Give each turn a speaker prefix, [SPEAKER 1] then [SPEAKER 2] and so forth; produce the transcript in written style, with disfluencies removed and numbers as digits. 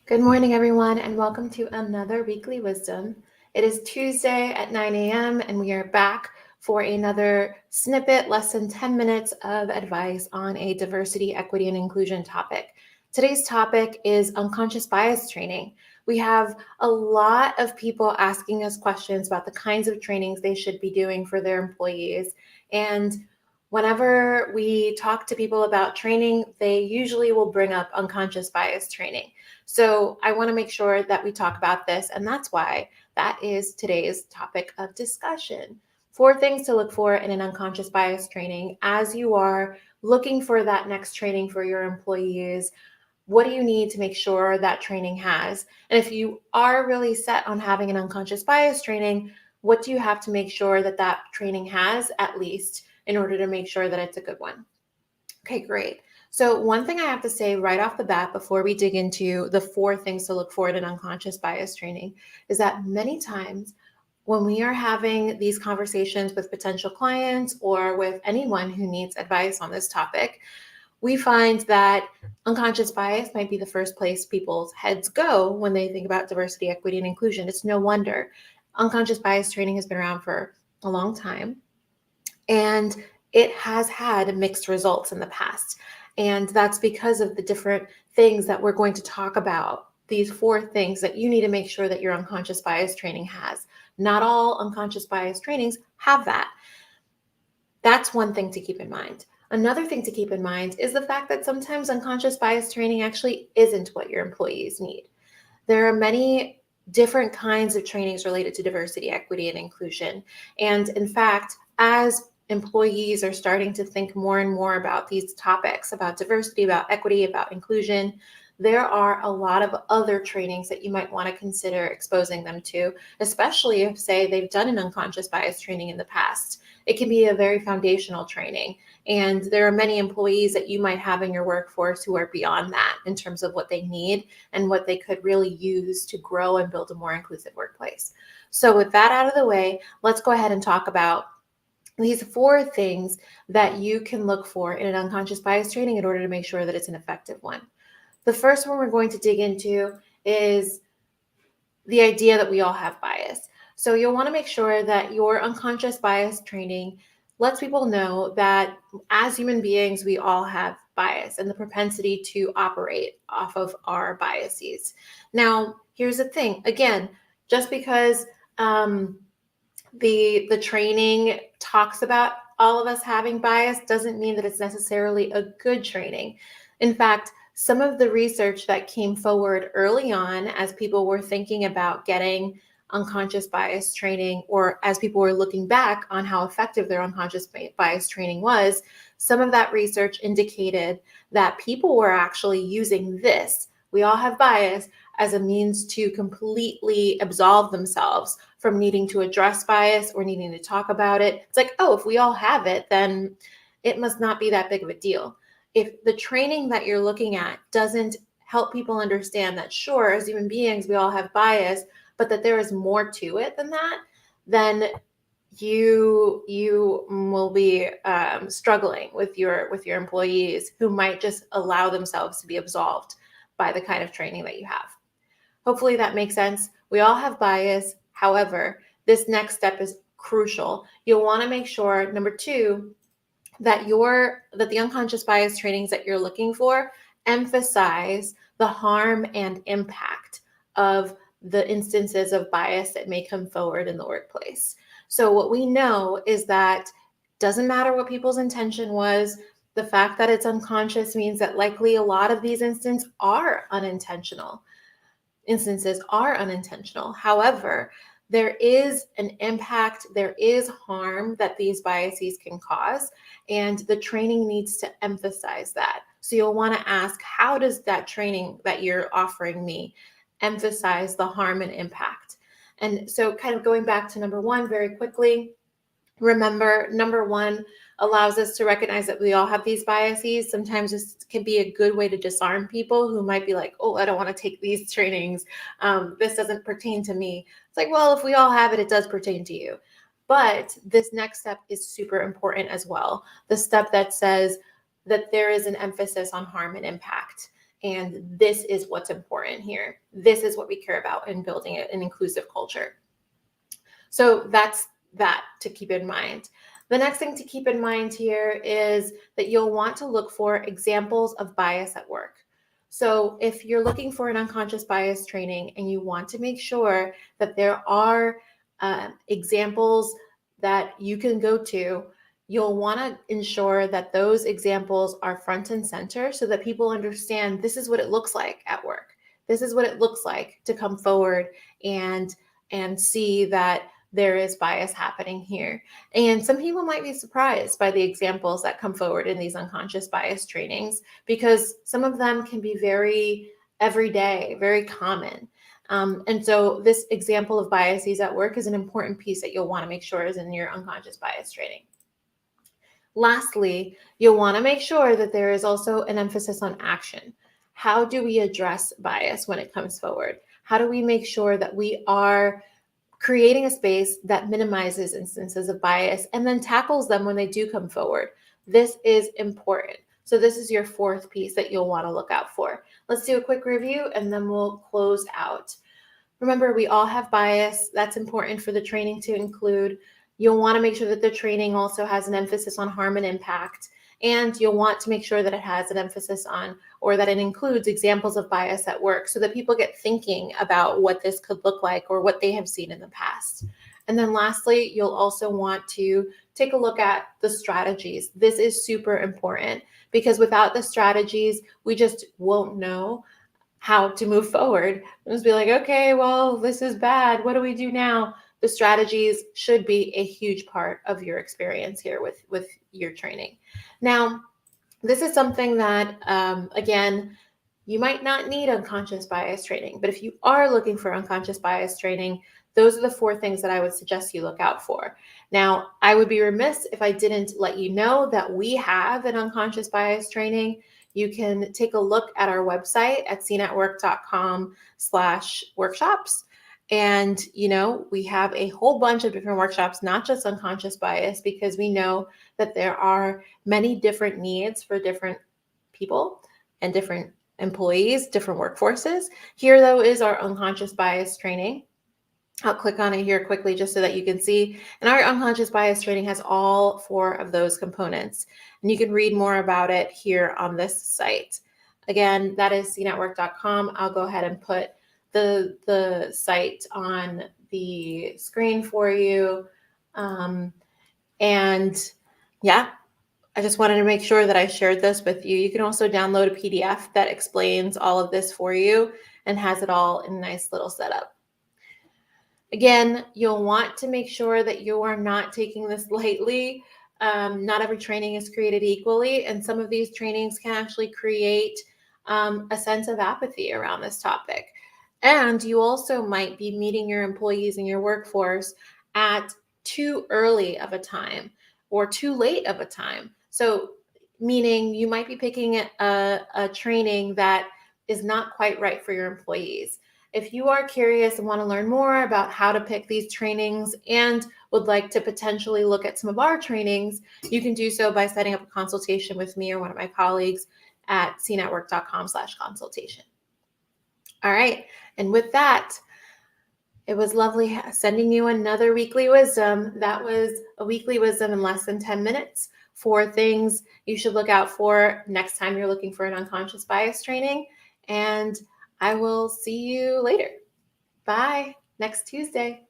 [SPEAKER 1] Good morning, everyone, and welcome to another weekly wisdom. It is Tuesday at 9 a.m., and we are back for another snippet, less than 10 minutes of advice on a diversity, equity, and inclusion topic. Today's topic is unconscious bias training. We have a lot of people asking us questions about the kinds of trainings they should be doing for their employees. And whenever we talk to people about training, they usually will bring up unconscious bias training. So I want to make sure that we talk about this, and that's why that is today's topic of discussion. 4 things to look for in an unconscious bias training as you are looking for that next training for your employees. What do you need to make sure that training has? And if you are really set on having an unconscious bias training, what do you have to make sure that that training has at least in order to make sure that it's a good one? Okay, great. So one thing I have to say right off the bat before we dig into the 4 things to look for in an unconscious bias training is that many times when we are having these conversations with potential clients or with anyone who needs advice on this topic, we find that unconscious bias might be the first place people's heads go when they think about diversity, equity, and inclusion. It's no wonder. Unconscious bias training has been around for a long time, and it has had mixed results in the past. And that's because of the different things that we're going to talk about. These 4 things that you need to make sure that your unconscious bias training has. Not all unconscious bias trainings have that. That's one thing to keep in mind. Another thing to keep in mind is the fact that sometimes unconscious bias training actually isn't what your employees need. There are many different kinds of trainings related to diversity, equity, and inclusion. And in fact, as employees are starting to think more and more about these topics, about diversity, about equity, about inclusion, there are a lot of other trainings that you might want to consider exposing them to, especially if, say, they've done an unconscious bias training in the past. It can be a very foundational training. And there are many employees that you might have in your workforce who are beyond that in terms of what they need and what they could really use to grow and build a more inclusive workplace. So with that out of the way, let's go ahead and talk about these 4 things that you can look for in an unconscious bias training in order to make sure that it's an effective one. The first one we're going to dig into is the idea that we all have bias. So you'll want to make sure that your unconscious bias training lets people know that as human beings, we all have bias and the propensity to operate off of our biases. Now, here's the thing. Again, just because the training talks about all of us having bias doesn't mean that it's necessarily a good training. In fact, some of the research that came forward early on as people were thinking about getting unconscious bias training, or as people were looking back on how effective their unconscious bias training was, some of that research indicated that people were actually using this, we all have bias, as a means to completely absolve themselves from needing to address bias or needing to talk about it. It's like, oh, if we all have it, then it must not be that big of a deal. If the training that you're looking at doesn't help people understand that, sure, as human beings, we all have bias, but that there is more to it than that, then you will be struggling with your employees who might just allow themselves to be absolved by the kind of training that you have. Hopefully that makes sense. We all have bias. However, this next step is crucial. You'll want to make sure, number 2, that the unconscious bias trainings that you're looking for emphasize the harm and impact of the instances of bias that may come forward in the workplace. So what we know is that doesn't matter what people's intention was, the fact that it's unconscious means that likely a lot of these instances are unintentional. However, there is an impact, there is harm that these biases can cause, and the training needs to emphasize that. So you'll want to ask, how does that training that you're offering me emphasize the harm and impact? And so kind of going back to number 1 very quickly, remember, number 1 allows us to recognize that we all have these biases. Sometimes this can be a good way to disarm people who might be like, oh, I don't want to take these trainings. This doesn't pertain to me. It's like, well, if we all have it, it does pertain to you. But this next step is super important as well. The step that says that there is an emphasis on harm and impact. And this is what's important here. This is what we care about in building an inclusive culture. So that's that to keep in mind. The next thing to keep in mind here is that you'll want to look for examples of bias at work. So if you're looking for an unconscious bias training and you want to make sure that there are examples that you can go to, you'll want to ensure that those examples are front and center so that people understand this is what it looks like at work. This is what it looks like to come forward and see that there is bias happening here. And some people might be surprised by the examples that come forward in these unconscious bias trainings, because some of them can be very everyday, very common. And so this example of biases at work is an important piece that you'll want to make sure is in your unconscious bias training. Lastly, you'll want to make sure that there is also an emphasis on action. How do we address bias when it comes forward? How do we make sure that we are creating a space that minimizes instances of bias and then tackles them when they do come forward? This is important. So this is your fourth piece that you'll want to look out for. Let's do a quick review and then we'll close out. Remember, we all have bias. That's important for the training to include. You'll want to make sure that the training also has an emphasis on harm and impact. And you'll want to make sure that it has an emphasis on, or that it includes examples of bias at work so that people get thinking about what this could look like or what they have seen in the past. And then lastly, you'll also want to take a look at the strategies. This is super important because without the strategies, we just won't know how to move forward. We'll just be like, okay, well, this is bad. What do we do now? The strategies should be a huge part of your experience here with your training. Now, this is something that, again, you might not need unconscious bias training, but if you are looking for unconscious bias training, those are the four things that I would suggest you look out for. Now, I would be remiss if I didn't let you know that we have an unconscious bias training. You can take a look at our website at cnetwork.com/workshops. And, we have a whole bunch of different workshops, not just unconscious bias, because we know that there are many different needs for different people and different employees, different workforces. Here, though, is our unconscious bias training. I'll click on it here quickly just so that you can see. And our unconscious bias training has all four of those components. And you can read more about it here on this site. Again, that is cnetwork.com. I'll go ahead and put the site on the screen for you. And yeah, I just wanted to make sure that I shared this with you. You can also download a PDF that explains all of this for you and has it all in a nice little setup. Again, you'll want to make sure that you are not taking this lightly. Not every training is created equally, and some of these trainings can actually create a sense of apathy around this topic. And you also might be meeting your employees and your workforce at too early of a time or too late of a time. So meaning you might be picking a training that is not quite right for your employees. If you are curious and want to learn more about how to pick these trainings and would like to potentially look at some of our trainings, you can do so by setting up a consultation with me or one of my colleagues at cnetwork.com/consultation. All right. And with that, it was lovely sending you another weekly wisdom. That was a weekly wisdom in less than 10 minutes for things you should look out for next time you're looking for an unconscious bias training. And I will see you later. Bye. Next Tuesday.